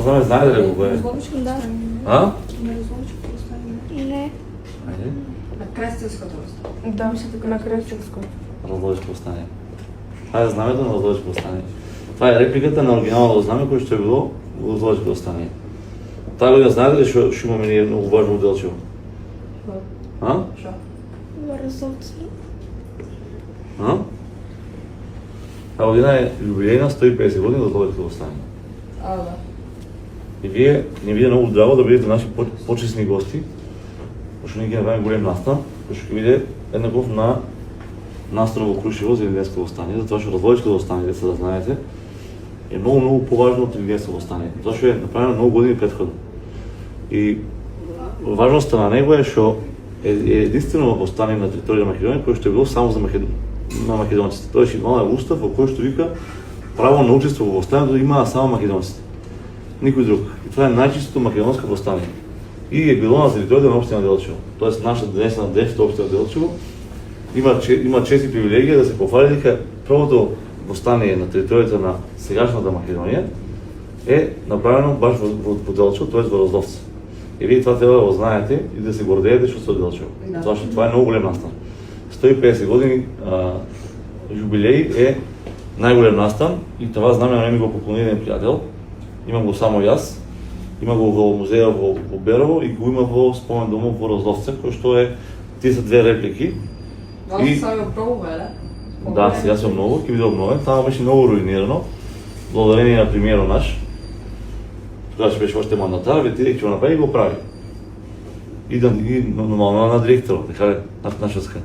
знаме, знаете ли го бе? Да. А? Не. Ајде. На Крестилското остане. Да, на Крестилско. Разлогичко остание. Ајде, знамето на разлогичко остание. Това е репликата на оригиналното знаме кој што е било во разлогичко остание. Таа година знаете ли што имаме ние многу важно делчево? А? Шо? Врзовци. А? Таа година е јубилејна 150 години од разлогичко остание. Да. И вие ни биде многу драго да бидете наши почесни гости, пошто ние ги направиме голем настан, кој што ќе биде еднаков на настан во Крушево за Илијинско остание, затоа што разлогичкото остание, деца да знаете, е многу поважно од Илијинско остание, затоа што е направено многу години претходно. И важноста на него е што е единствено остание на територија на Македонија кој што е било само за на македонците. Тоа е имала устав во кој што вика право на учество во востанието имаа само македонците. Никој друг. И тоа е најчистото македонско востание. И е било на територијата на општина Делчево. Тоест нашата денесна 10-та општина Делчево има чест и привилегија да се пофали дека првото востание на територијата на сегашната Македонија е направено баш во Делчево, тоест во Розловци. И вие това треба да го знаете и да се гордеете што сте од Делчево. Затоа што това е многу голем настан. 150 години јубилеј е најголем настан и това знаме на ми го поклони еден пријател. Имам го само јас, има го во музеја во Берово и го има во спомен домов во Розловце, кој што е тие се две реплики. И сами обновува, еле? Да, сега се обновува, ќе биде обновен. Тама беше многу руинирано, благодарение на премиерот наш. Тогаш беше още мандатар, ве тие ќе го направи и го прави. И нормално на директорот, така е, нашата